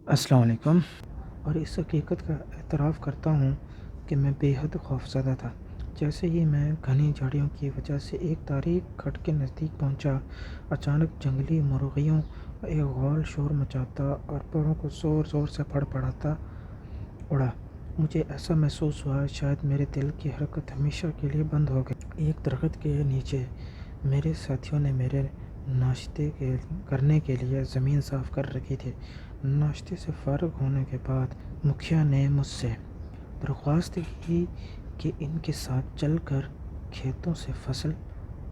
السلام علیکم۔ اور اس حقیقت کا اعتراف کرتا ہوں کہ میں بے حد خوفزدہ تھا۔ جیسے ہی میں گھنی جھاڑیوں کی وجہ سے ایک تاریک کھڈ کے نزدیک پہنچا، اچانک جنگلی مرغیوں کا ایک غول شور مچاتا اور پروں کو زور زور سے پھڑ پڑاتا اڑا۔ مجھے ایسا محسوس ہوا شاید میرے دل کی حرکت ہمیشہ کے لیے بند ہو گئی۔ ایک درخت کے نیچے میرے ساتھیوں نے میرے ناشتے کرنے کے لیے زمین صاف کر رکھی تھی۔ ناشتے سے فارغ ہونے کے بعد مکھیا نے مجھ سے درخواست کی کہ ان کے ساتھ چل کر کھیتوں سے فصل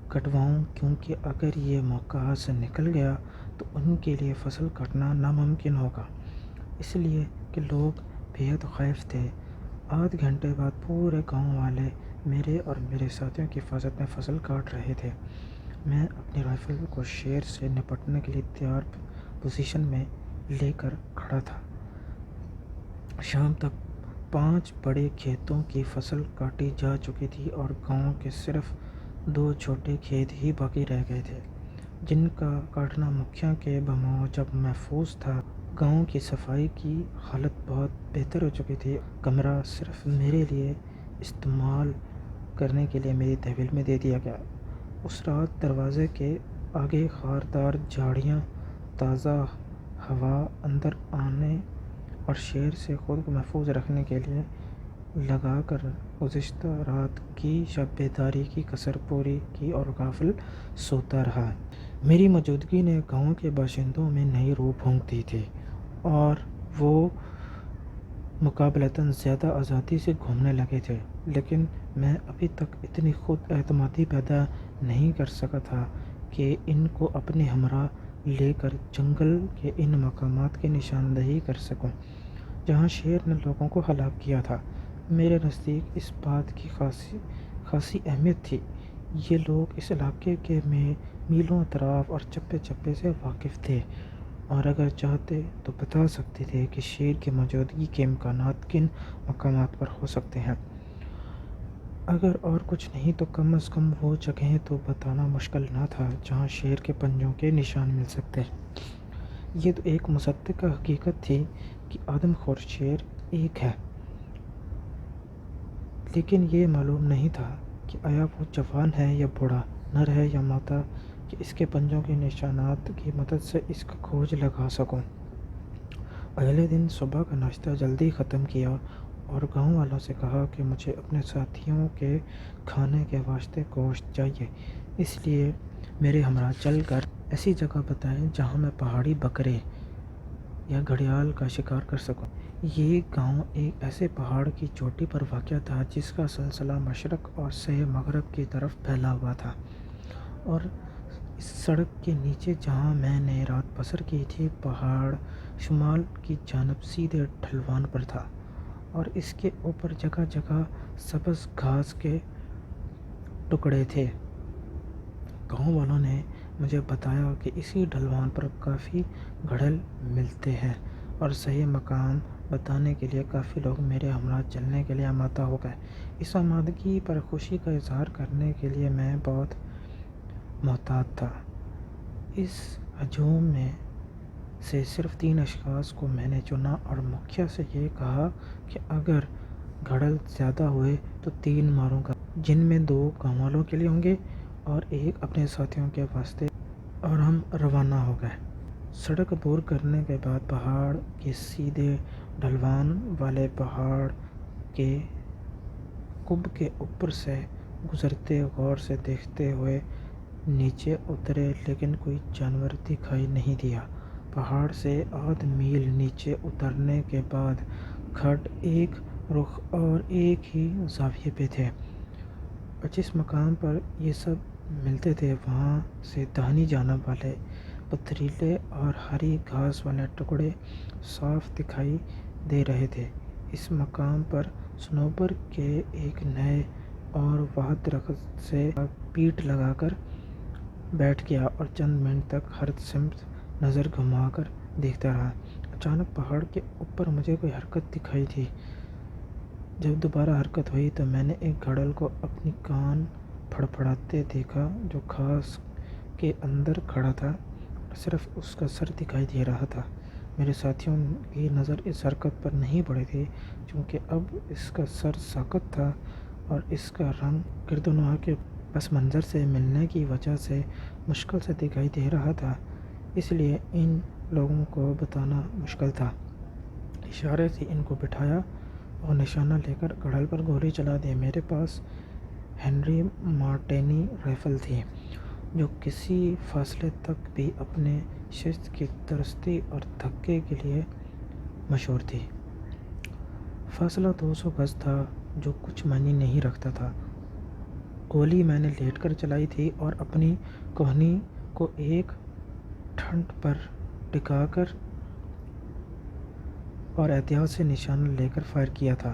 کٹواؤں، کیونکہ اگر یہ موقع ہاتھ سے نکل گیا تو ان کے لیے فصل کٹنا ناممکن ہوگا، اس لیے کہ لوگ بے حد خائف تھے۔ آدھ گھنٹے بعد پورے گاؤں والے میرے اور میرے ساتھیوں کی حفاظت میں فصل کاٹ رہے تھے۔ میں اپنی رائفل کو شیر سے نپٹنے کے لیے تیار پوزیشن میں لے کر کھڑا تھا۔ شام تک 5 بڑے کھیتوں کی فصل کاٹی جا چکی تھی اور گاؤں کے صرف 2 چھوٹے کھیت ہی باقی رہ گئے تھے، جن کا کاٹنا مکھیا کے بموجب محفوظ تھا۔ گاؤں کی صفائی کی حالت بہت بہتر ہو چکی تھی۔ کمرہ صرف میرے لیے استعمال کرنے کے لیے میری تحویل میں دے دیا گیا۔ اس رات دروازے کے آگے خاردار جھاڑیاں تازہ ہوا اندر آنے اور شیر سے خود کو محفوظ رکھنے کے لیے لگا کر گزشتہ رات کی شب بیداری کی کسر پوری کی اور غافل سوتا رہا۔ میری موجودگی نے گاؤں کے باشندوں میں نئی روح پھونک دی تھی اور وہ مقابلتاً زیادہ آزادی سے گھومنے لگے تھے، لیکن میں ابھی تک اتنی خود اعتمادی پیدا نہیں کر سکا تھا کہ ان کو اپنے ہمراہ لے کر جنگل کے ان مقامات کی نشاندہی کر سکوں جہاں شیر نے لوگوں کو ہلاک کیا تھا۔ میرے نزدیک اس بات کی خاصی اہمیت تھی۔ یہ لوگ اس علاقے کے میلوں اطراف اور چپے چپے سے واقف تھے اور اگر چاہتے تو بتا سکتے تھے کہ شیر کی موجودگی کے امکانات کن مقامات پر ہو سکتے ہیں۔ اگر اور کچھ نہیں تو کم از کم وہ جگہیں تو بتانا مشکل نہ تھا جہاں شیر کے پنجوں کے نشان مل سکتے۔ یہ تو ایک مصدقہ حقیقت تھی کہ آدم خور شیر ایک ہے، لیکن یہ معلوم نہیں تھا کہ آیا وہ جوان ہے یا بوڑھا، نر ہے یا مادہ، کہ اس کے پنجوں کے نشانات کی مدد سے اس کا کھوج لگا سکوں۔ اگلے دن صبح کا ناشتہ جلدی ختم کیا اور گاؤں والوں سے کہا کہ مجھے اپنے ساتھیوں کے کھانے کے واسطے گوشت چاہیے، اس لیے میرے ہمراہ چل کر ایسی جگہ بتائیں جہاں میں پہاڑی بکرے یا گھڑیال کا شکار کر سکوں۔ یہ گاؤں ایک ایسے پہاڑ کی چوٹی پر واقع تھا جس کا سلسلہ مشرق اور سے مغرب کی طرف پھیلا ہوا تھا، اور اس سڑک کے نیچے جہاں میں نے رات بسر کی تھی پہاڑ شمال کی جانب سیدھے ڈھلوان پر تھا اور اس کے اوپر جگہ جگہ سبز گھاس کے ٹکڑے تھے۔ گاؤں والوں نے مجھے بتایا کہ اسی ڈھلوان پر کافی گھڑل ملتے ہیں اور صحیح مقام بتانے کے لیے کافی لوگ میرے ہمراہ چلنے کے لیے آمادہ ہو گئے۔ اس آمادگی پر خوشی کا اظہار کرنے کے لیے میں بہت محتاط تھا۔ اس ہجوم میں سے صرف 3 اشخاص کو میں نے چنا اور مکھیا سے یہ کہا کہ اگر گھڑل زیادہ ہوئے تو 3 ماروں گا، جن میں 2 گاؤں والوں کے لیے ہوں گے اور 1 اپنے ساتھیوں کے واسطے، اور ہم روانہ ہو گئے۔ سڑک عبور کرنے کے بعد پہاڑ کے سیدھے ڈھلوان والے پہاڑ کے کب کے اوپر سے گزرتے غور سے دیکھتے ہوئے نیچے اترے، لیکن کوئی جانور دکھائی نہیں دیا۔ پہاڑ سے آدھ میل نیچے اترنے کے بعد کھڈ ایک رخ اور ایک ہی زاویے پہ تھے، اور جس مقام پر یہ سب ملتے تھے وہاں سے داہنی جانب والے پتھریلے اور ہری گھاس والے ٹکڑے صاف دکھائی دے رہے تھے۔ اس مقام پر صنوبر کے ایک نئے اور واحد درخت سے پیٹ لگا کر بیٹھ گیا اور چند منٹ تک ہر سمت نظر گھما کر دیکھتا رہا۔ اچانک پہاڑ کے اوپر مجھے کوئی حرکت دکھائی دی۔ جب دوبارہ حرکت ہوئی تو میں نے ایک گھڑل کو اپنی کان پھڑپھڑاتے دیکھا جو گھاس کے اندر کھڑا تھا اور صرف اس کا سر دکھائی دے رہا تھا۔ میرے ساتھیوں کی نظر اس حرکت پر نہیں پڑی تھی، چونکہ اب اس کا سر ساقط تھا اور اس کا رنگ گرد و نواح کے پس منظر سے ملنے کی وجہ سے مشکل سے دکھائی دے رہا تھا، اس لیے ان لوگوں کو بتانا مشکل تھا۔ اشارے سے ان کو بٹھایا اور نشانہ لے کر گڑھل پر گولی چلا دی۔ میرے پاس ہنری مارٹینی رائفل تھی، جو کسی فاصلے تک بھی اپنے شست کی درستی اور دھکے کے لیے مشہور تھی۔ فاصلہ 200 گز تھا، جو کچھ معنی نہیں رکھتا تھا۔ گولی میں نے لیٹ کر چلائی تھی اور اپنی کوہنی کو ایک ٹھنڈ پر ٹکا کر اور احتیاط سے نشانہ لے کر فائر کیا تھا۔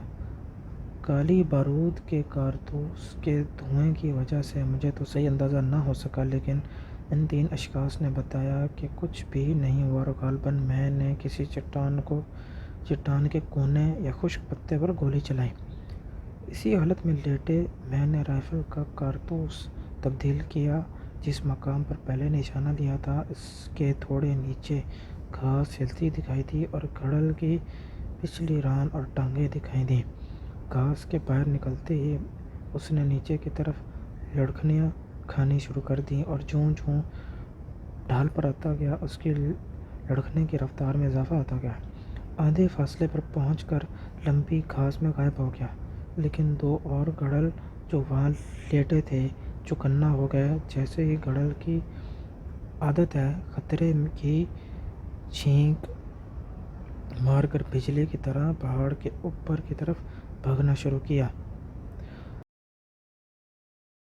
کالی بارود کے کارتوس کے دھوئیں کی وجہ سے مجھے تو صحیح اندازہ نہ ہو سکا، لیکن ان 3 اشخاص نے بتایا کہ کچھ بھی نہیں ہوا اور غالباً میں نے کسی چٹان کے کونے یا خشک پتے پر گولی چلائی۔ اسی حالت میں لیٹے میں نے رائفل کا کارتوس تبدیل کیا۔ جس مقام پر پہلے نشانہ لیا تھا، اس کے تھوڑے نیچے گھاس ہلتی دکھائی دی اور گڑھل کی پچھلی ران اور ٹانگیں دکھائی دیں۔ گھاس کے باہر نکلتے ہی اس نے نیچے کی طرف لڑکھنیاں کھانی شروع کر دیں اور جوں جوں ڈھال پر آتا گیا، اس کی لڑکھنے کی رفتار میں اضافہ ہوتا گیا۔ آدھے فاصلے پر پہنچ کر لمبی گھاس میں غائب ہو گیا، لیکن 2 اور گڑھل جو وہاں لیٹے تھے چوکنا ہو گئے۔ جیسے ہی گڑھل کی عادت ہے، خطرے کی چھینک مار کر بجلی کی طرح پہاڑ کے اوپر کی طرف بھاگنا شروع کیا۔